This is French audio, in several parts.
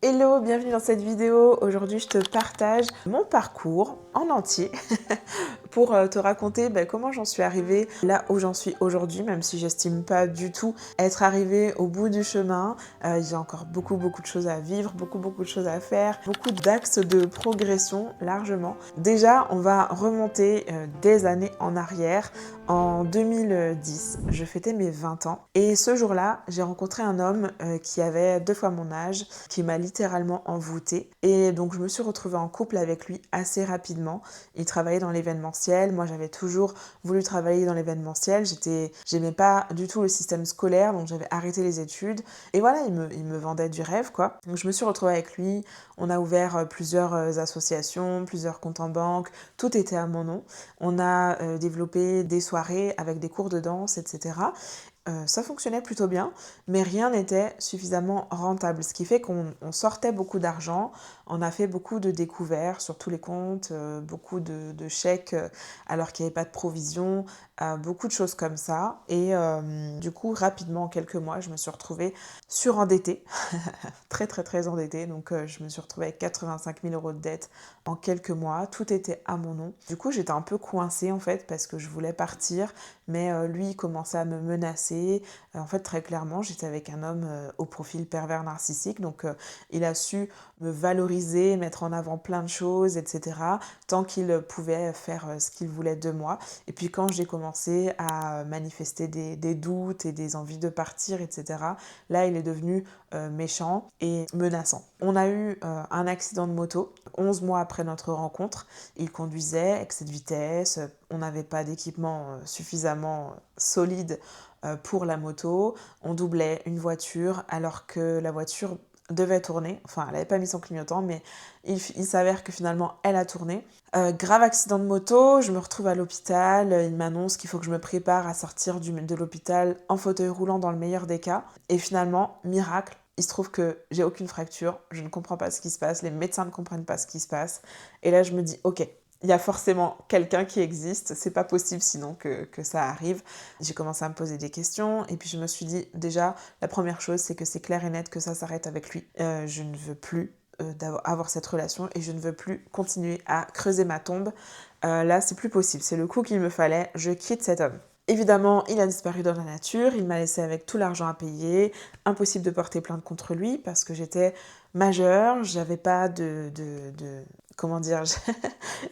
Hello, bienvenue dans cette vidéo. Aujourd'hui, je te partage mon parcours en entier pour te raconter comment j'en suis arrivée là où j'en suis aujourd'hui, même si j'estime pas du tout être arrivée au bout du chemin. J'ai encore beaucoup de choses à vivre, beaucoup de choses à faire, beaucoup d'axes de progression largement. Déjà, on va remonter des années en arrière. En 2010, je fêtais mes 20 ans et ce jour-là, j'ai rencontré un homme qui avait 2 fois mon âge, qui m'a littéralement envoûtée. Et donc je me suis retrouvée en couple avec lui assez rapidement. Il travaillait dans l'événementiel, moi j'avais toujours voulu travailler dans l'événementiel, j'aimais pas du tout le système scolaire, donc j'avais arrêté les études. Et voilà, il me vendait du rêve quoi. Donc je me suis retrouvée avec lui, on a ouvert plusieurs associations, plusieurs comptes en banque, tout était à mon nom. On a développé des soirées avec des cours de danse, etc. Ça fonctionnait plutôt bien, mais rien n'était suffisamment rentable, ce qui fait qu'on sortait beaucoup d'argent, on a fait beaucoup de découvertes sur tous les comptes, beaucoup de chèques alors qu'il n'y avait pas de provision, beaucoup de choses comme ça. Et du coup, rapidement, en quelques mois, je me suis retrouvée surendettée, très endettée. Donc je me suis retrouvée avec 85 000 € de dette en quelques mois, tout était à mon nom. Du coup, j'étais un peu coincée en fait parce que je voulais partir, mais lui il commençait à me menacer. En fait, très clairement, j'étais avec un homme au profil pervers narcissique, donc il a su me valoriser, mettre en avant plein de choses, etc. tant qu'il pouvait faire ce qu'il voulait de moi. Et puis quand j'ai commencé à manifester des doutes et des envies de partir, etc., là il est devenu méchant et menaçant. On a eu un accident de moto 11 mois après notre rencontre. Il conduisait excès de vitesse, on n'avait pas d'équipement suffisamment solide pour la moto, on doublait une voiture alors que la voiture devait tourner, enfin elle n'avait pas mis son clignotant, mais il s'avère que finalement elle a tourné. Grave accident de moto, je me retrouve à l'hôpital, il m'annonce qu'il faut que je me prépare à sortir de l'hôpital en fauteuil roulant dans le meilleur des cas, et finalement, miracle, il se trouve que j'ai aucune fracture, je ne comprends pas ce qui se passe, les médecins ne comprennent pas ce qui se passe, et là je me dis ok, il y a forcément quelqu'un qui existe, c'est pas possible sinon que ça arrive. J'ai commencé à me poser des questions et puis je me suis dit déjà, la première chose c'est que c'est clair et net que ça s'arrête avec lui. Je ne veux plus avoir cette relation et je ne veux plus continuer à creuser ma tombe. Là c'est plus possible, c'est le coup qu'il me fallait, je quitte cet homme. Évidemment, il a disparu dans la nature, il m'a laissé avec tout l'argent à payer, impossible de porter plainte contre lui parce que j'étais majeure, j'avais pas comment dire,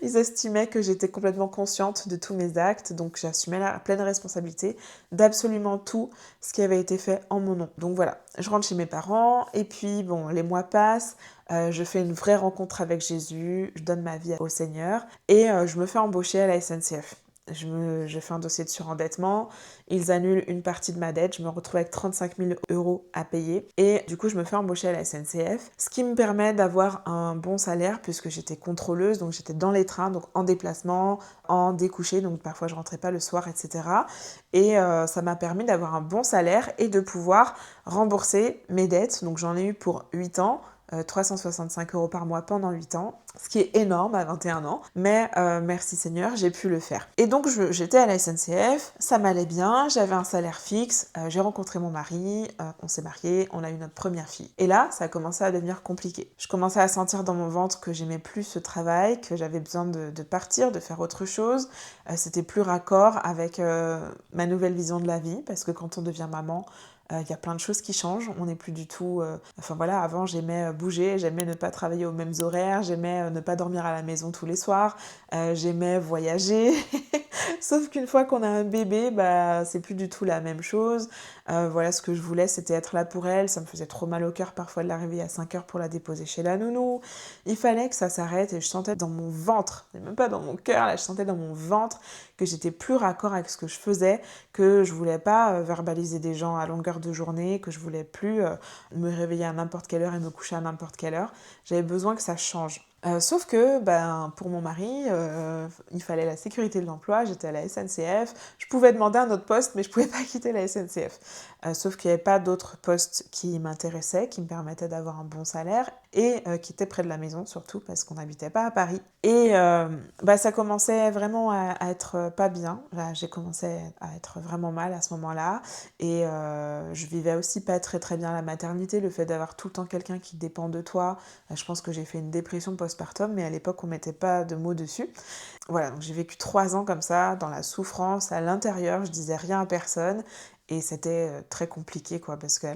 ils estimaient que j'étais complètement consciente de tous mes actes, donc j'assumais la pleine responsabilité d'absolument tout ce qui avait été fait en mon nom. Donc voilà, je rentre chez mes parents, et puis bon, les mois passent, je fais une vraie rencontre avec Jésus, je donne ma vie au Seigneur, et je me fais embaucher à la SNCF. Je fais un dossier de surendettement, ils annulent une partie de ma dette, je me retrouve avec 35 000 € à payer et du coup je me fais embaucher à la SNCF, ce qui me permet d'avoir un bon salaire puisque j'étais contrôleuse, donc j'étais dans les trains, donc en déplacement, en découché, donc parfois je rentrais pas le soir, etc. Et ça m'a permis d'avoir un bon salaire et de pouvoir rembourser mes dettes, donc j'en ai eu pour 8 ans, 365 € par mois pendant 8 ans, ce qui est énorme à 21 ans, mais merci Seigneur, j'ai pu le faire. Et donc j'étais à la SNCF, ça m'allait bien, j'avais un salaire fixe, j'ai rencontré mon mari, on s'est mariés, on a eu notre première fille. Et là, ça a commencé à devenir compliqué. Je commençais à sentir dans mon ventre que j'aimais plus ce travail, que j'avais besoin de partir, de faire autre chose. C'était plus raccord avec ma nouvelle vision de la vie, parce que quand on devient maman, il y a plein de choses qui changent, on n'est plus du tout... Enfin voilà, avant j'aimais bouger, j'aimais ne pas travailler aux mêmes horaires, j'aimais ne pas dormir à la maison tous les soirs, j'aimais voyager. Sauf qu'une fois qu'on a un bébé, c'est plus du tout la même chose. Voilà, ce que je voulais, c'était être là pour elle. Ça me faisait trop mal au cœur parfois de la réveiller à 5 heures pour la déposer chez la nounou. Il fallait que ça s'arrête et je sentais dans mon ventre, et même pas dans mon cœur, là, je sentais dans mon ventre que j'étais plus raccord avec ce que je faisais, que je voulais pas verbaliser des gens à longueur de journée, que je voulais plus me réveiller à n'importe quelle heure et me coucher à n'importe quelle heure. J'avais besoin que ça change. Sauf que, ben, pour mon mari, il fallait la sécurité de l'emploi, j'étais à la SNCF, je pouvais demander un autre poste, mais je pouvais pas quitter la SNCF. Sauf qu'il n'y avait pas d'autres postes qui m'intéressaient, qui me permettaient d'avoir un bon salaire et qui étaient près de la maison surtout parce qu'on n'habitait pas à Paris. Et bah, ça commençait vraiment à être pas bien. Là, j'ai commencé à être vraiment mal à ce moment-là. Et je vivais aussi pas très très bien la maternité, le fait d'avoir tout le temps quelqu'un qui dépend de toi. Je pense que j'ai fait une dépression postpartum, mais à l'époque on mettait pas de mots dessus. Voilà, donc j'ai vécu 3 ans comme ça, dans la souffrance, à l'intérieur, je disais rien à personne. Et c'était très compliqué, quoi, parce qu'à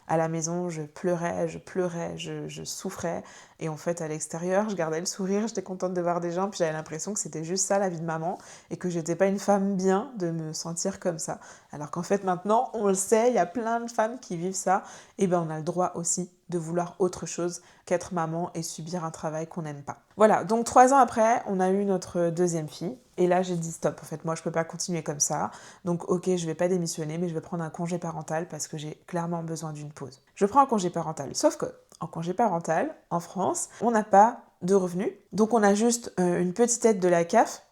la maison, je pleurais, je souffrais. Et en fait, à l'extérieur, je gardais le sourire, j'étais contente de voir des gens, puis j'avais l'impression que c'était juste ça, la vie de maman, et que j'étais pas une femme bien de me sentir comme ça. Alors qu'en fait, maintenant, on le sait, il y a plein de femmes qui vivent ça, et ben on a le droit aussi de vouloir autre chose qu'être maman et subir un travail qu'on n'aime pas. Voilà, donc 3 ans après, on a eu notre deuxième fille, et là j'ai dit stop, en fait, moi je peux pas continuer comme ça, donc ok, je vais pas démissionner, mais je vais prendre un congé parental parce que j'ai clairement besoin d'une pause. Je prends un congé parental, sauf que en congé parental, en France, on n'a pas de revenus, donc on a juste une petite aide de la CAF,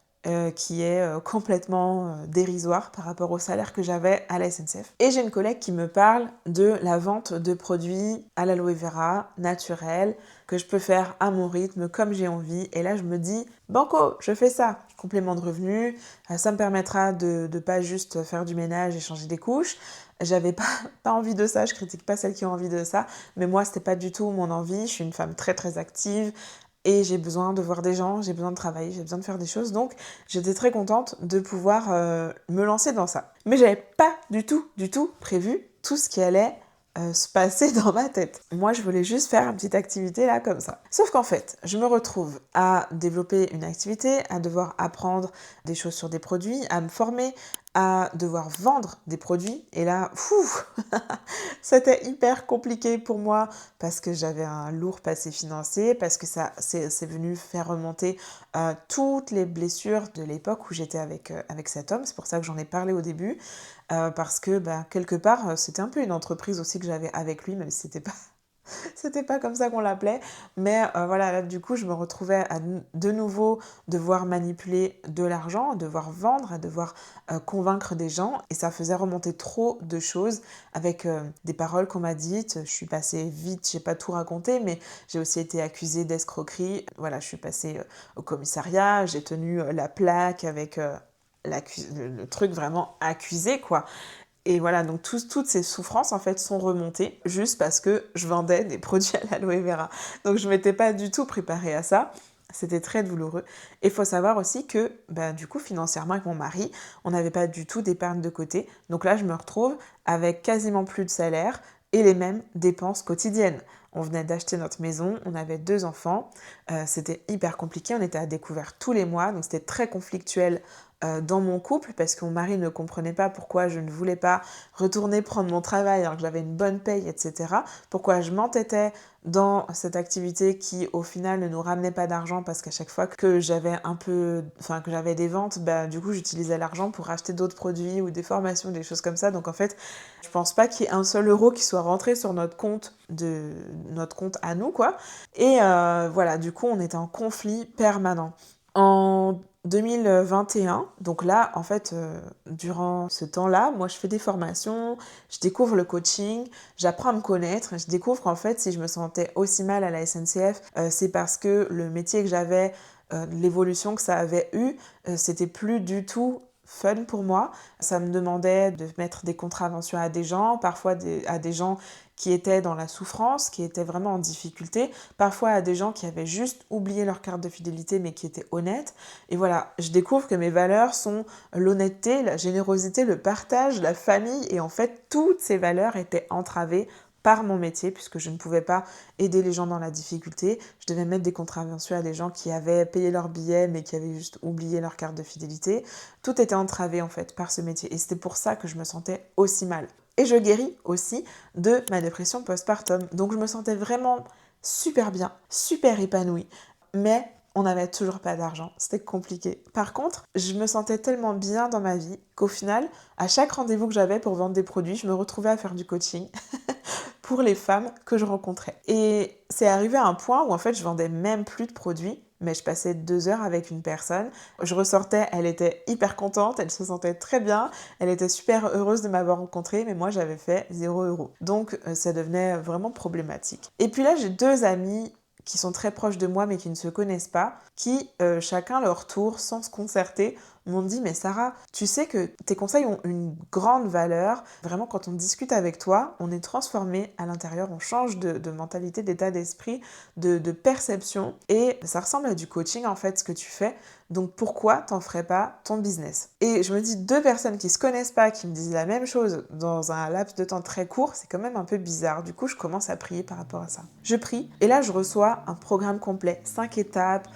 qui est complètement dérisoire par rapport au salaire que j'avais à la SNCF. Et j'ai une collègue qui me parle de la vente de produits à l'aloe vera, naturels, que je peux faire à mon rythme, comme j'ai envie. Et là, je me dis, banco, je fais ça. Complément de revenus, ça me permettra de ne pas juste faire du ménage et changer des couches. J'avais pas envie de ça, je critique pas celles qui ont envie de ça, mais moi, c'était pas du tout mon envie. Je suis une femme très très active, et j'ai besoin de voir des gens, j'ai besoin de travailler, j'ai besoin de faire des choses. Donc, j'étais très contente de pouvoir me lancer dans ça. Mais j'avais pas du tout prévu tout ce qui allait se passer dans ma tête. Moi, je voulais juste faire une petite activité là, comme ça. Sauf qu'en fait, je me retrouve à développer une activité, à devoir apprendre des choses sur des produits, à me former, à devoir vendre des produits. Et là, c'était hyper compliqué pour moi parce que j'avais un lourd passé financier, parce que ça c'est venu faire remonter toutes les blessures de l'époque où j'étais avec cet homme. C'est pour ça que j'en ai parlé au début, parce que quelque part, c'était un peu une entreprise aussi que j'avais avec lui, même si c'était pas comme ça qu'on l'appelait, mais voilà, là, du coup, je me retrouvais à de nouveau devoir manipuler de l'argent, devoir vendre, à devoir convaincre des gens, et ça faisait remonter trop de choses avec des paroles qu'on m'a dites. Je suis passée vite, j'ai pas tout raconté, mais j'ai aussi été accusée d'escroquerie. Voilà, je suis passée au commissariat, j'ai tenu la plaque avec le truc vraiment accusé, quoi. Et voilà, donc toutes ces souffrances en fait sont remontées juste parce que je vendais des produits à l'aloe vera. Donc je m'étais pas du tout préparée à ça. C'était très douloureux. Et il faut savoir aussi que du coup financièrement avec mon mari, on n'avait pas du tout d'épargne de côté. Donc là je me retrouve avec quasiment plus de salaire et les mêmes dépenses quotidiennes. On venait d'acheter notre maison, on avait 2 enfants, c'était hyper compliqué, on était à découvert tous les mois, donc c'était très conflictuel dans mon couple parce que mon mari ne comprenait pas pourquoi je ne voulais pas retourner prendre mon travail alors que j'avais une bonne paye, etc. Pourquoi je m'entêtais dans cette activité qui au final ne nous ramenait pas d'argent parce qu'à chaque fois que j'avais que j'avais des ventes, du coup j'utilisais l'argent pour acheter d'autres produits ou des formations, des choses comme ça. Donc en fait, je pense pas qu'il y ait un seul euro qui soit rentré sur notre compte à nous, quoi. Et voilà, du coup on était en conflit permanent. En 2021, donc là, en fait, durant ce temps-là, moi, je fais des formations, je découvre le coaching, j'apprends à me connaître, je découvre qu'en fait, si je me sentais aussi mal à la SNCF, c'est parce que le métier que j'avais, l'évolution que ça avait eu, c'était plus du tout fun pour moi. Ça me demandait de mettre des contraventions à des gens, parfois à des gens qui étaient dans la souffrance, qui étaient vraiment en difficulté, parfois à des gens qui avaient juste oublié leur carte de fidélité mais qui étaient honnêtes. Et voilà, je découvre que mes valeurs sont l'honnêteté, la générosité, le partage, la famille, et en fait toutes ces valeurs étaient entravées par mon métier puisque je ne pouvais pas aider les gens dans la difficulté. Je devais mettre des contraventions à des gens qui avaient payé leur billet mais qui avaient juste oublié leur carte de fidélité. Tout était entravé en fait par ce métier et c'était pour ça que je me sentais aussi mal. Et je guéris aussi de ma dépression postpartum. Donc je me sentais vraiment super bien, super épanouie. Mais on n'avait toujours pas d'argent, c'était compliqué. Par contre, je me sentais tellement bien dans ma vie qu'au final, à chaque rendez-vous que j'avais pour vendre des produits, je me retrouvais à faire du coaching. pour les femmes que je rencontrais. Et c'est arrivé à un point où en fait je vendais même plus de produits, mais je passais 2 heures avec une personne. Je ressortais, elle était hyper contente, elle se sentait très bien, elle était super heureuse de m'avoir rencontrée, mais moi j'avais fait 0 €. Donc ça devenait vraiment problématique. Et puis là j'ai 2 amis qui sont très proches de moi mais qui ne se connaissent pas, qui chacun leur tour, sans se concerter, m'ont dit mais Sarah, tu sais que tes conseils ont une grande valeur. Vraiment quand on discute avec toi, on est transformé à l'intérieur, on change de mentalité, d'état d'esprit, de perception et ça ressemble à du coaching en fait ce que tu fais. Donc pourquoi t'en ferais pas ton business? Et je me dis 2 personnes qui se connaissent pas, qui me disent la même chose dans un laps de temps très court, c'est quand même un peu bizarre. Du coup, je commence à prier par rapport à ça. Je prie et là je reçois un programme complet, 5 étapes,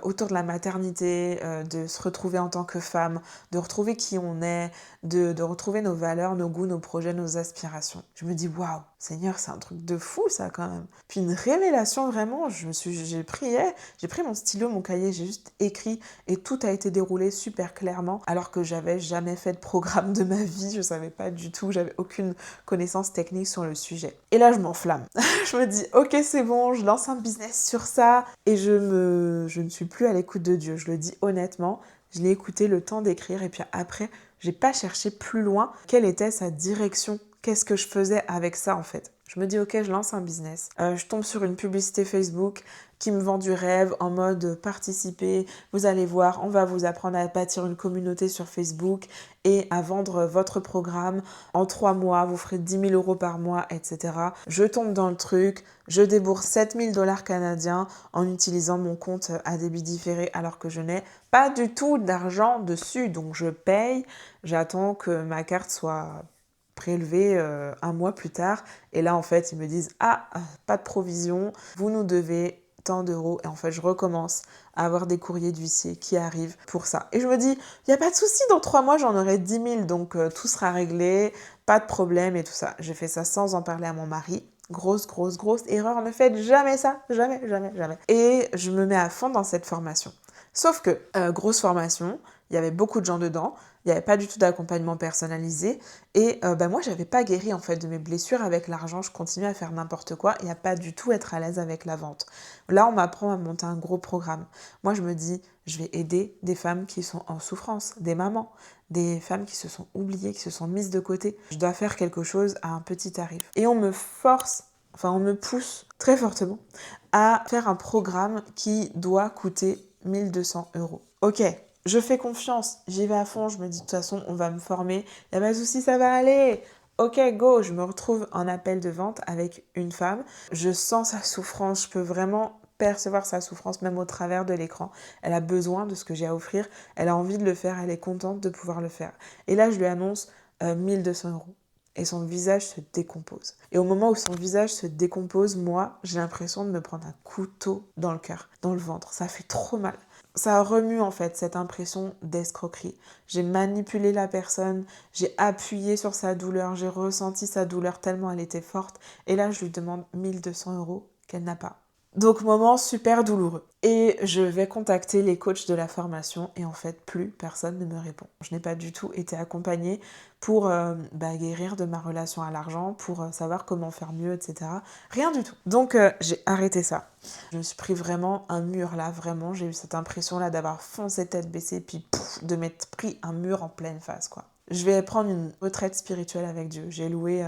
autour de la maternité, de se retrouver en tant que femme, de retrouver qui on est, de retrouver nos valeurs, nos goûts, nos projets, nos aspirations. Je me dis, waouh, Seigneur, c'est un truc de fou ça quand même. Puis une révélation vraiment, j'ai prié, j'ai pris mon stylo, mon cahier, j'ai juste écrit et tout a été déroulé super clairement alors que j'avais jamais fait de programme de ma vie, je savais pas du tout, j'avais aucune connaissance technique sur le sujet. Et là, je m'enflamme. Je me dis, ok, c'est bon, je lance un business sur ça et je ne suis plus à l'écoute de Dieu. Je le dis honnêtement, je l'ai écouté le temps d'écrire et puis après, j'ai pas cherché plus loin quelle était sa direction, qu'est-ce que je faisais avec ça en fait. Je me dis ok, je lance un business. Je tombe sur une publicité Facebook qui me vend du rêve en mode participer, vous allez voir, on va vous apprendre à bâtir une communauté sur Facebook et à vendre votre programme. En 3 mois, vous ferez 10 000 € par mois, etc. Je tombe dans le truc, je débourse 7 000 $ canadiens en utilisant mon compte à débit différé alors que je n'ai pas du tout d'argent dessus. Donc je paye, j'attends que ma carte soit prélevée un mois plus tard. Et là, en fait, ils me disent « Ah, pas de provision, vous nous devez tant d'euros. » Et en fait, je recommence à avoir des courriers d'huissier qui arrivent pour ça. Et je me dis, il n'y a pas de souci, dans 3 mois, j'en aurai 10 000, donc tout sera réglé, pas de problème et tout ça. J'ai fait ça sans en parler à mon mari. Grosse erreur, ne faites jamais ça, jamais. Et je me mets à fond dans cette formation. Sauf que, grosse formation, il y avait beaucoup de gens dedans, il n'y avait pas du tout d'accompagnement personnalisé et moi j'avais pas guéri en fait de mes blessures avec l'argent, je continuais à faire n'importe quoi et à pas du tout être à l'aise avec la vente. Là on m'apprend à monter un gros programme. Moi je me dis je vais aider des femmes qui sont en souffrance, des mamans, des femmes qui se sont oubliées, qui se sont mises de côté. Je dois faire quelque chose à un petit tarif. Et on me force, enfin on me pousse très fortement à faire un programme qui doit coûter 1 200 €. Ok, je fais confiance, j'y vais à fond, je me dis de toute façon on va me former, il n'y a pas de souci, ça va aller. Ok, go, je me retrouve en appel de vente avec une femme, je sens sa souffrance, je peux vraiment percevoir sa souffrance même au travers de l'écran. Elle a besoin de ce que j'ai à offrir, elle a envie de le faire, elle est contente de pouvoir le faire. Et là je lui annonce 1 200 €. Et son visage se décompose. Et au moment où son visage se décompose, moi, j'ai l'impression de me prendre un couteau dans le cœur, dans le ventre. Ça fait trop mal. Ça remue en fait cette impression d'escroquerie. J'ai manipulé la personne, j'ai appuyé sur sa douleur, j'ai ressenti sa douleur tellement elle était forte. Et là, je lui demande 1 200 € qu'elle n'a pas. Donc moment super douloureux. Et je vais contacter les coachs de la formation et en fait plus personne ne me répond. Je n'ai pas du tout été accompagnée pour guérir de ma relation à l'argent, pour savoir comment faire mieux, etc. Rien du tout. Donc j'ai arrêté ça. Je me suis pris vraiment un mur là, vraiment. J'ai eu cette impression là d'avoir foncé tête baissée puis de m'être pris un mur en pleine face quoi. Je vais prendre une retraite spirituelle avec Dieu. J'ai loué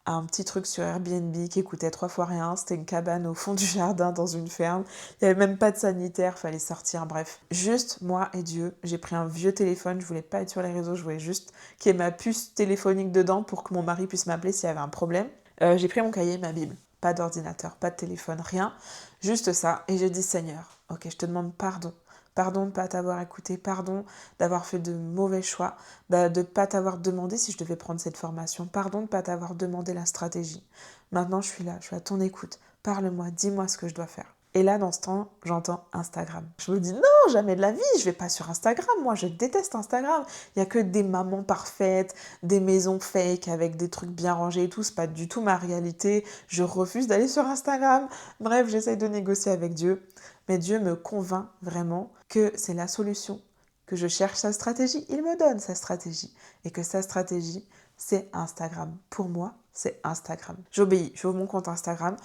un petit truc sur Airbnb qui coûtait 3 fois rien. C'était une cabane au fond du jardin dans une ferme. Il n'y avait même pas de sanitaire, fallait sortir, bref. Juste moi et Dieu. J'ai pris un vieux téléphone, je voulais pas être sur les réseaux, je voulais juste qu'il y ait ma puce téléphonique dedans pour que mon mari puisse m'appeler s'il y avait un problème. J'ai pris mon cahier, ma Bible. Pas d'ordinateur, pas de téléphone, rien. Juste ça. Et j'ai dit Seigneur, ok, je te demande pardon. Pardon de ne pas t'avoir écouté, pardon d'avoir fait de mauvais choix, de ne pas t'avoir demandé si je devais prendre cette formation, pardon de ne pas t'avoir demandé la stratégie. Maintenant, je suis là, je suis à ton écoute. Parle-moi, dis-moi ce que je dois faire. Et là, dans ce temps, j'entends Instagram. Je me dis non, jamais de la vie, je vais pas sur Instagram. Moi, je déteste Instagram. Il y a que des mamans parfaites, des maisons fake avec des trucs bien rangés et tout. C'est pas du tout ma réalité. Je refuse d'aller sur Instagram. Bref, j'essaye de négocier avec Dieu. Mais Dieu me convainc vraiment que c'est la solution, que je cherche sa stratégie. Il me donne sa stratégie. Et que sa stratégie, c'est Instagram. Pour moi, c'est Instagram. J'obéis, j'ouvre mon compte Instagram.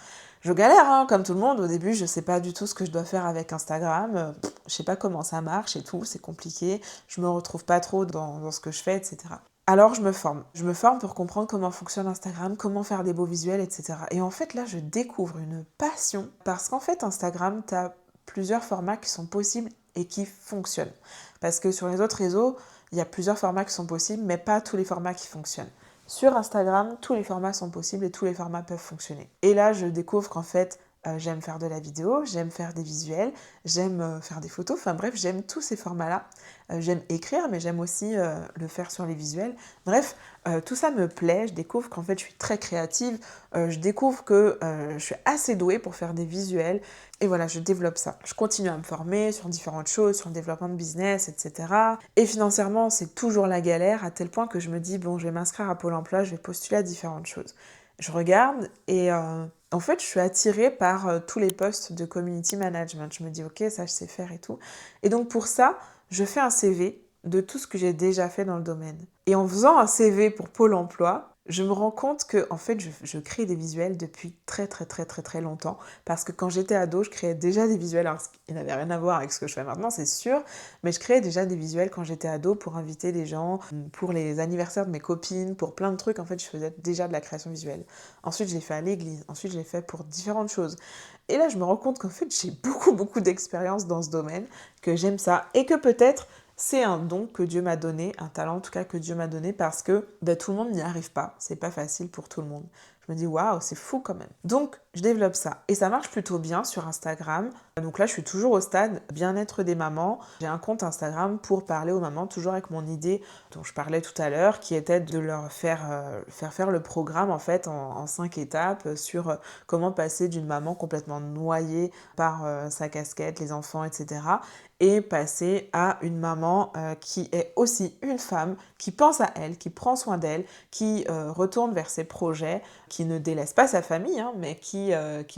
Je galère, hein, comme tout le monde. Au début, je sais pas du tout ce que je dois faire avec Instagram. Je sais pas comment ça marche et tout, c'est compliqué. Je me retrouve pas trop dans ce que je fais, etc. Alors je me forme. Je me forme pour comprendre comment fonctionne Instagram, comment faire des beaux visuels, etc. Et en fait, là, je découvre une passion parce qu'en fait, Instagram, tu as plusieurs formats qui sont possibles et qui fonctionnent. Parce que sur les autres réseaux, il y a plusieurs formats qui sont possibles, mais pas tous les formats qui fonctionnent. Sur Instagram, tous les formats sont possibles et tous les formats peuvent fonctionner. Et là, je découvre qu'en fait, j'aime faire de la vidéo, j'aime faire des visuels, j'aime faire des photos, enfin bref, j'aime tous ces formats-là. J'aime écrire, mais j'aime aussi le faire sur les visuels. Bref, tout ça me plaît, je découvre qu'en fait je suis très créative, je découvre que je suis assez douée pour faire des visuels, et voilà, je développe ça. Je continue à me former sur différentes choses, sur le développement de business, etc. Et financièrement, c'est toujours la galère, à tel point que je me dis, bon, je vais m'inscrire à Pôle emploi, je vais postuler à différentes choses. Je regarde et en fait, je suis attirée par tous les postes de community management. Je me dis, ok, ça je sais faire et tout. Et donc pour ça, je fais un CV de tout ce que j'ai déjà fait dans le domaine. Et en faisant un CV pour Pôle emploi, je me rends compte que en fait, je crée des visuels depuis très très très très très longtemps. Parce que quand j'étais ado, je créais déjà des visuels. Alors, il n'avait rien à voir avec ce que je fais maintenant, c'est sûr. Mais je créais déjà des visuels quand j'étais ado pour inviter des gens, pour les anniversaires de mes copines, pour plein de trucs. En fait, je faisais déjà de la création visuelle. Ensuite, je l'ai fait à l'église. Ensuite, je l'ai fait pour différentes choses. Et là, je me rends compte qu'en fait, j'ai beaucoup d'expérience dans ce domaine, que j'aime ça et que peut-être c'est un don que Dieu m'a donné, un talent en tout cas que Dieu m'a donné parce que tout le monde n'y arrive pas. C'est pas facile pour tout le monde. Je me dis, waouh, c'est fou quand même. Donc, je développe ça. Et ça marche plutôt bien sur Instagram. Donc là, je suis toujours au stade bien-être des mamans. J'ai un compte Instagram pour parler aux mamans, toujours avec mon idée dont je parlais tout à l'heure, qui était de leur faire le programme en fait en 5 étapes sur comment passer d'une maman complètement noyée par sa casquette, les enfants, etc. et passer à une maman qui est aussi une femme, qui pense à elle, qui prend soin d'elle, qui retourne vers ses projets, qui ne délaisse pas sa famille, hein, mais qui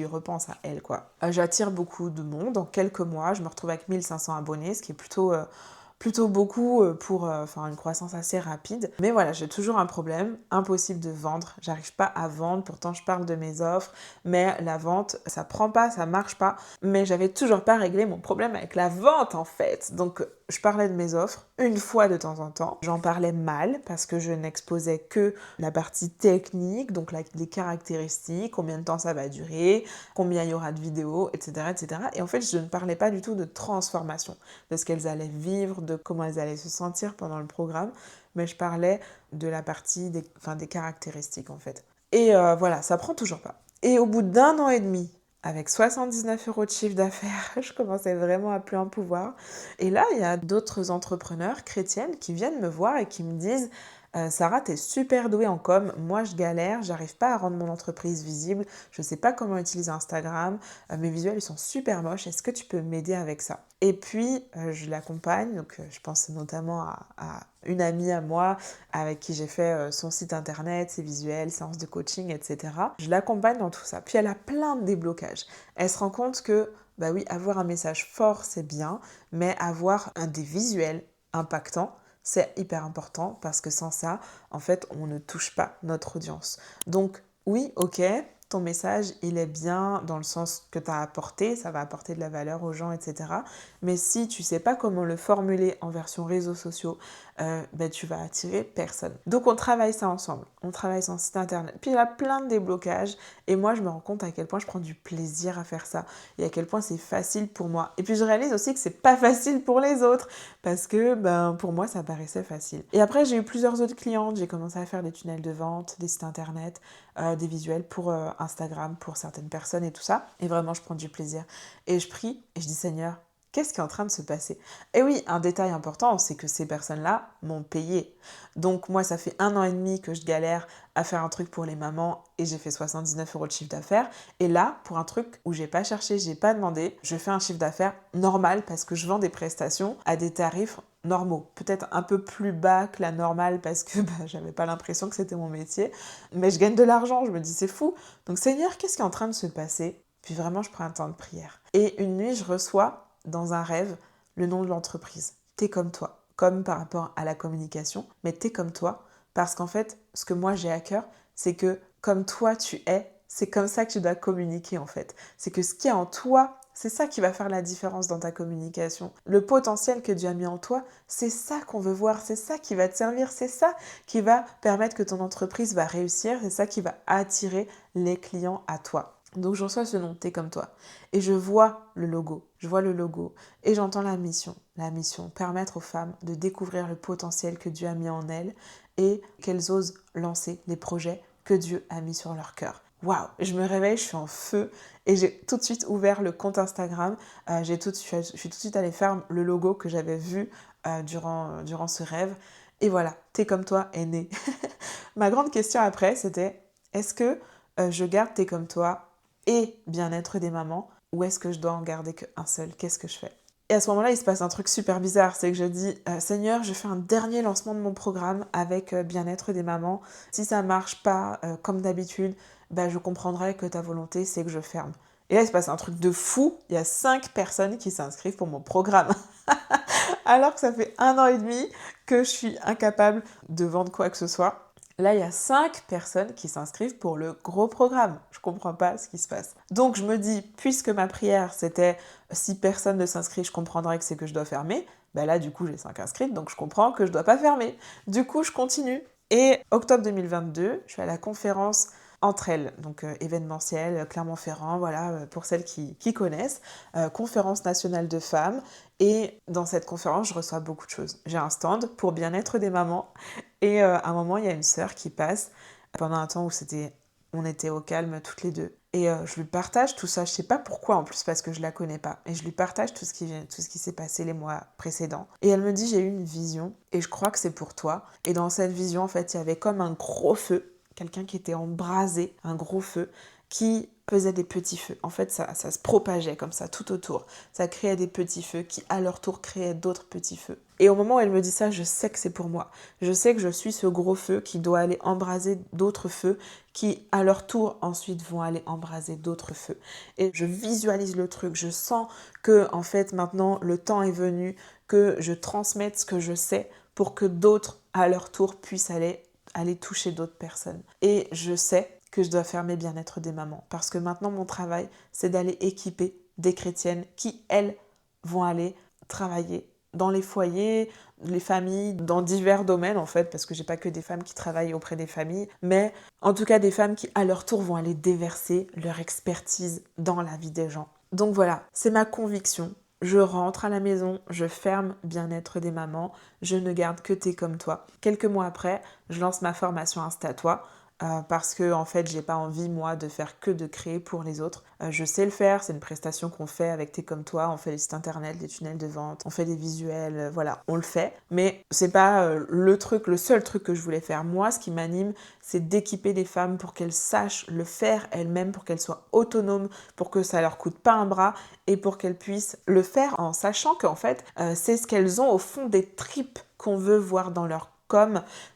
repense à elle, quoi. J'attire beaucoup de monde. En quelques mois, je me retrouve avec 1500 abonnés, ce qui est plutôt beaucoup pour une croissance assez rapide. Mais voilà, j'ai toujours un problème, impossible de vendre. J'arrive pas à vendre, pourtant je parle de mes offres, mais la vente, ça prend pas, ça marche pas. Mais j'avais toujours pas réglé mon problème avec la vente en fait. Donc je parlais de mes offres une fois de temps en temps. J'en parlais mal parce que je n'exposais que la partie technique, donc les caractéristiques, combien de temps ça va durer, combien il y aura de vidéos, etc., etc. Et en fait, je ne parlais pas du tout de transformation, de ce qu'elles allaient vivre, de comment elles allaient se sentir pendant le programme, mais je parlais de la partie des caractéristiques en fait. Et voilà, ça prend toujours pas. Et au bout d'1 an et demi, avec 79 € de chiffre d'affaires, je commençais vraiment à plus en pouvoir. Et là, il y a d'autres entrepreneurs chrétiennes qui viennent me voir et qui me disent Sarah, t'es super douée en com, moi je galère, j'arrive pas à rendre mon entreprise visible, je sais pas comment utiliser Instagram, mes visuels ils sont super moches, est-ce que tu peux m'aider avec ça? Et puis je l'accompagne, donc je pense notamment à une amie à moi avec qui j'ai fait son site internet, ses visuels, séances de coaching, etc. Je l'accompagne dans tout ça. Puis elle a plein de déblocages. Elle se rend compte que, bah oui, avoir un message fort, c'est bien, mais avoir des visuels impactants, c'est hyper important parce que sans ça, en fait, on ne touche pas notre audience. Donc oui, ok, ton message, il est bien dans le sens que tu as apporté, ça va apporter de la valeur aux gens, etc. Mais si tu sais pas comment le formuler en version réseaux sociaux, tu vas attirer personne. Donc on travaille ça ensemble, on travaille son site internet. Puis il y a plein de déblocages et moi je me rends compte à quel point je prends du plaisir à faire ça et à quel point c'est facile pour moi. Et puis je réalise aussi que c'est pas facile pour les autres parce que pour moi ça paraissait facile. Et après j'ai eu plusieurs autres clientes, j'ai commencé à faire des tunnels de vente, des sites internet, des visuels pour Instagram pour certaines personnes et tout ça. Et vraiment je prends du plaisir. Et je prie et je dis Seigneur, qu'est-ce qui est en train de se passer? Et oui, un détail important, c'est que ces personnes-là m'ont payé. Donc moi, ça fait 1 an et demi que je galère à faire un truc pour les mamans et j'ai fait 79 € de chiffre d'affaires. Et là, pour un truc où j'ai pas cherché, j'ai pas demandé, je fais un chiffre d'affaires normal parce que je vends des prestations à des tarifs normaux. Peut-être un peu plus bas que la normale parce que j'avais pas l'impression que c'était mon métier. Mais je gagne de l'argent, je me dis c'est fou. Donc Seigneur, qu'est-ce qui est en train de se passer? Puis vraiment, je prends un temps de prière. Et une nuit, je reçois dans un rêve le nom de l'entreprise. T'es comme toi, comme par rapport à la communication, mais t'es comme toi, parce qu'en fait, ce que moi j'ai à cœur, c'est que comme toi tu es, c'est comme ça que tu dois communiquer en fait. C'est que ce qui est en toi, c'est ça qui va faire la différence dans ta communication. Le potentiel que Dieu a mis en toi, c'est ça qu'on veut voir, c'est ça qui va te servir, c'est ça qui va permettre que ton entreprise va réussir, c'est ça qui va attirer les clients à toi. Donc je reçois ce nom, T'es comme toi. Et je vois le logo, et j'entends la mission, permettre aux femmes de découvrir le potentiel que Dieu a mis en elles et qu'elles osent lancer les projets que Dieu a mis sur leur cœur. Waouh, je me réveille, je suis en feu et j'ai tout de suite ouvert le compte Instagram. Je suis tout de suite allée faire le logo que j'avais vu durant ce rêve. Et voilà, T'es comme toi est né. Ma grande question après, c'était est-ce que je garde T'es comme toi et bien-être des mamans ou est-ce que je dois en garder qu'un seul? Qu'est-ce que je fais? Et à ce moment-là, il se passe un truc super bizarre, c'est que je dis Seigneur, je fais un dernier lancement de mon programme avec bien-être des mamans. Si ça marche pas comme d'habitude, je comprendrai que ta volonté, c'est que je ferme. Et là, il se passe un truc de fou. Il y a 5 personnes qui s'inscrivent pour mon programme. Alors que ça fait 1 an et demi que je suis incapable de vendre quoi que ce soit. Là, il y a 5 personnes qui s'inscrivent pour le gros programme. Je comprends pas ce qui se passe. Donc, je me dis, puisque ma prière, c'était si personne ne s'inscrit, je comprendrai que c'est que je dois fermer. Là, du coup, j'ai 5 inscrites, donc je comprends que je dois pas fermer. Du coup, je continue. Et octobre 2022, je suis à la conférence Entre elles, donc événementielle, Clermont-Ferrand, voilà, pour celles qui connaissent, conférence nationale de femmes. Et dans cette conférence, je reçois beaucoup de choses. J'ai un stand pour bien-être des mamans. Et à un moment, il y a une sœur qui passe pendant un temps où on était au calme toutes les deux. Et je lui partage tout ça. Je sais pas pourquoi en plus parce que je la connais pas. Et je lui partage tout ce qui s'est passé les mois précédents. Et elle me dit j'ai eu une vision et je crois que c'est pour toi. Et dans cette vision en fait il y avait comme un gros feu, quelqu'un qui était embrasé, un gros feu qui faisait des petits feux. En fait, ça se propageait comme ça tout autour. Ça créait des petits feux qui, à leur tour, créaient d'autres petits feux. Et au moment où elle me dit ça, je sais que c'est pour moi. Je sais que je suis ce gros feu qui doit aller embraser d'autres feux qui, à leur tour, ensuite vont aller embraser d'autres feux. Et je visualise le truc. Je sens que, en fait, maintenant, le temps est venu que je transmette ce que je sais pour que d'autres, à leur tour, puissent aller toucher d'autres personnes. Et je sais que je dois faire mes bien-être des mamans. Parce que maintenant, mon travail, c'est d'aller équiper des chrétiennes qui, elles, vont aller travailler dans les foyers, les familles, dans divers domaines en fait, parce que j'ai pas que des femmes qui travaillent auprès des familles, mais en tout cas des femmes qui, à leur tour, vont aller déverser leur expertise dans la vie des gens. Donc voilà, c'est ma conviction. Je rentre à la maison, je ferme bien-être des mamans, je ne garde que T'es comme toi. Quelques mois après, je lance ma formation Insta-toi, parce que en fait j'ai pas envie moi de faire que de créer pour les autres. Je sais le faire, c'est une prestation qu'on fait avec T'es comme toi, on fait les sites internet, des tunnels de vente, on fait des visuels, voilà, on le fait. Mais c'est pas le seul truc que je voulais faire. Moi, ce qui m'anime, c'est d'équiper les femmes pour qu'elles sachent le faire elles-mêmes, pour qu'elles soient autonomes, pour que ça leur coûte pas un bras et pour qu'elles puissent le faire en sachant qu'en fait c'est ce qu'elles ont au fond des tripes qu'on veut voir dans leur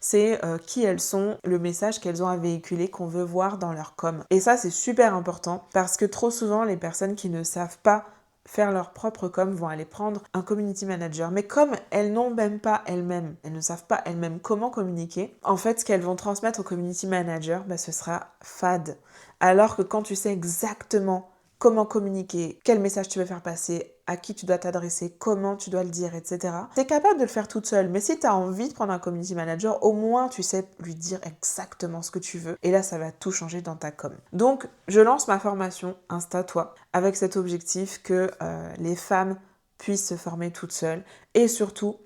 c'est qui elles sont, le message qu'elles ont à véhiculer, qu'on veut voir dans leur com. Et ça, c'est super important parce que trop souvent, les personnes qui ne savent pas faire leur propre com vont aller prendre un community manager. Mais comme elles n'ont même pas elles-mêmes, elles ne savent pas elles-mêmes comment communiquer, en fait, ce qu'elles vont transmettre au community manager, ce sera fade. Alors que quand tu sais exactement comment communiquer, quel message tu veux faire passer, à qui tu dois t'adresser, comment tu dois le dire, etc. Tu es capable de le faire toute seule, mais si tu as envie de prendre un community manager, au moins tu sais lui dire exactement ce que tu veux, et là ça va tout changer dans ta com. Donc je lance ma formation Insta-toi, avec cet objectif que les femmes puissent se former toutes seules, et surtout,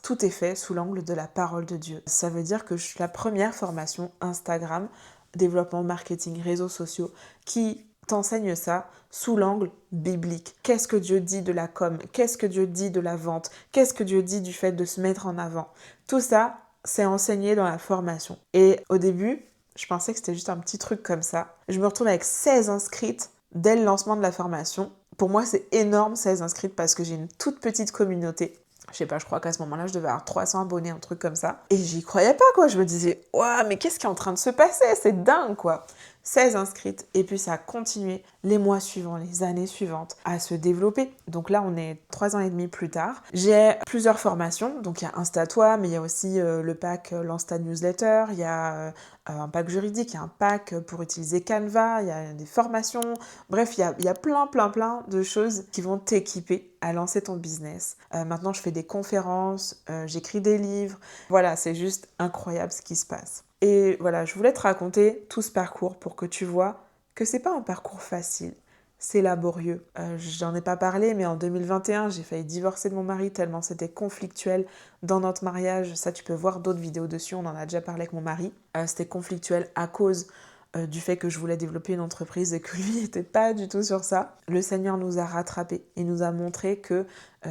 tout est fait sous l'angle de la parole de Dieu. Ça veut dire que je suis la première formation Instagram, développement, marketing, réseaux sociaux, qui t'enseigne ça sous l'angle biblique. Qu'est-ce que Dieu dit de la com? Qu'est-ce que Dieu dit de la vente? Qu'est-ce que Dieu dit du fait de se mettre en avant? Tout ça, c'est enseigné dans la formation. Et au début, je pensais que c'était juste un petit truc comme ça. Je me retrouve avec 16 inscrites dès le lancement de la formation. Pour moi, c'est énorme, 16 inscrites, parce que j'ai une toute petite communauté. Je sais pas, je crois qu'à ce moment-là, je devais avoir 300 abonnés, un truc comme ça. Et j'y croyais pas, quoi. Je me disais, ouah, mais qu'est-ce qui est en train de se passer? C'est dingue, quoi. 16 inscrites, et puis ça a continué les mois suivants, les années suivantes à se développer. Donc là, on est 3 ans et demi plus tard. J'ai plusieurs formations, donc il y a Insta-toi, mais il y a aussi le pack l'Insta Newsletter, il y a un pack juridique, il y a un pack pour utiliser Canva, il y a des formations. Bref, il y a plein de choses qui vont t'équiper à lancer ton business. Maintenant, je fais des conférences, j'écris des livres. Voilà, c'est juste incroyable ce qui se passe. Et voilà, je voulais te raconter tout ce parcours pour que tu vois que c'est pas un parcours facile. C'est laborieux. J'en ai pas parlé, mais en 2021, j'ai failli divorcer de mon mari tellement c'était conflictuel dans notre mariage. Ça, tu peux voir d'autres vidéos dessus, on en a déjà parlé avec mon mari. C'était conflictuel à cause du fait que je voulais développer une entreprise et que lui n'était pas du tout sur ça. Le Seigneur nous a rattrapés et nous a montré que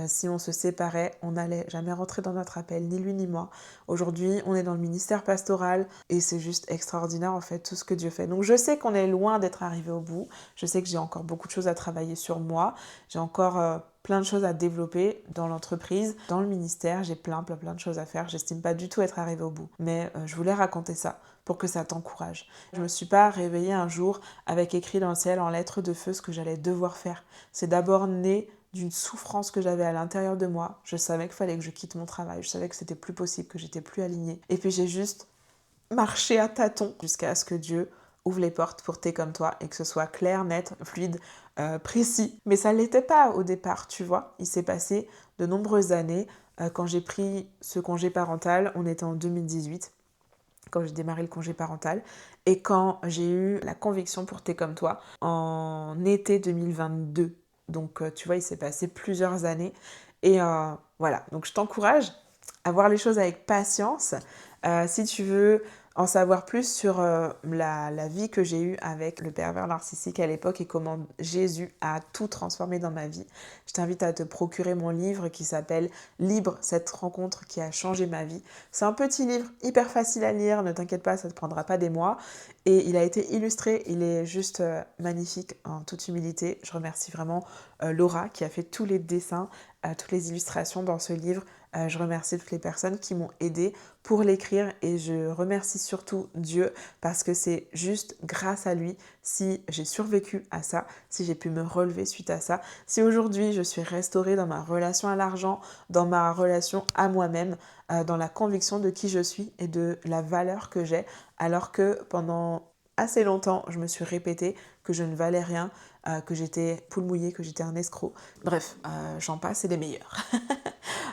si on se séparait, on n'allait jamais rentrer dans notre appel, ni lui ni moi. Aujourd'hui, on est dans le ministère pastoral et c'est juste extraordinaire en fait tout ce que Dieu fait. Donc je sais qu'on est loin d'être arrivé au bout. Je sais que j'ai encore beaucoup de choses à travailler sur moi. J'ai encore plein de choses à développer dans l'entreprise, dans le ministère. J'ai plein de choses à faire. J'estime pas du tout être arrivée au bout. Mais je voulais raconter ça pour que ça t'encourage. Je me suis pas réveillée un jour avec écrit dans le ciel en lettres de feu ce que j'allais devoir faire. C'est d'abord né d'une souffrance que j'avais à l'intérieur de moi. Je savais qu'il fallait que je quitte mon travail. Je savais que c'était plus possible, que j'étais plus alignée. Et puis j'ai juste marché à tâtons jusqu'à ce que Dieu ouvre les portes pour T'es comme toi et que ce soit clair, net, fluide, précis. Mais ça ne l'était pas au départ, tu vois. Il s'est passé de nombreuses années. Quand j'ai pris ce congé parental, on était en 2018. Quand j'ai démarré le congé parental et quand j'ai eu la conviction pour T'es comme toi en été 2022. Donc tu vois, il s'est passé plusieurs années et voilà. Donc je t'encourage à voir les choses avec patience. Si tu veux en savoir plus sur la vie que j'ai eue avec le pervers narcissique à l'époque et comment Jésus a tout transformé dans ma vie, je t'invite à te procurer mon livre qui s'appelle « Libre, cette rencontre qui a changé ma vie ». C'est un petit livre hyper facile à lire, ne t'inquiète pas, ça ne te prendra pas des mois. Et il a été illustré, il est juste magnifique en toute humilité. Je remercie vraiment Laura qui a fait tous les dessins, toutes les illustrations dans ce livre. Je remercie toutes les personnes qui m'ont aidée pour l'écrire et je remercie surtout Dieu parce que c'est juste grâce à lui si j'ai survécu à ça, si j'ai pu me relever suite à ça, si aujourd'hui je suis restaurée dans ma relation à l'argent, dans ma relation à moi-même, dans la conviction de qui je suis et de la valeur que j'ai, alors que pendant assez longtemps, je me suis répété que je ne valais rien, que j'étais poule mouillée, que j'étais un escroc. Bref, j'en passe et des meilleurs.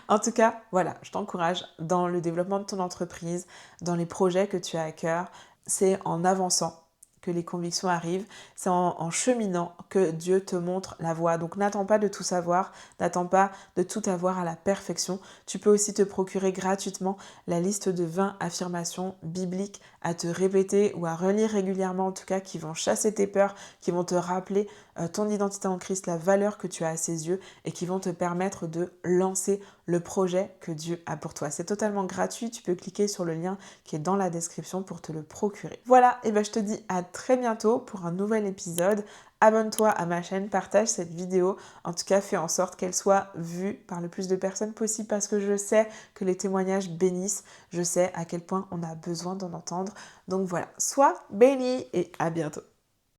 En tout cas, voilà, je t'encourage dans le développement de ton entreprise, dans les projets que tu as à cœur. C'est en avançant que les convictions arrivent, c'est en cheminant que Dieu te montre la voie. Donc n'attends pas de tout savoir, n'attends pas de tout avoir à la perfection. Tu peux aussi te procurer gratuitement la liste de 20 affirmations bibliques à te répéter ou à relire régulièrement en tout cas, qui vont chasser tes peurs, qui vont te rappeler ton identité en Christ, la valeur que tu as à ses yeux et qui vont te permettre de lancer le projet que Dieu a pour toi. C'est totalement gratuit, tu peux cliquer sur le lien qui est dans la description pour te le procurer. Voilà, et ben je te dis à très bientôt pour un nouvel épisode. Abonne-toi à ma chaîne, partage cette vidéo. En tout cas, fais en sorte qu'elle soit vue par le plus de personnes possible parce que je sais que les témoignages bénissent. Je sais à quel point on a besoin d'en entendre. Donc voilà, sois béni et à bientôt.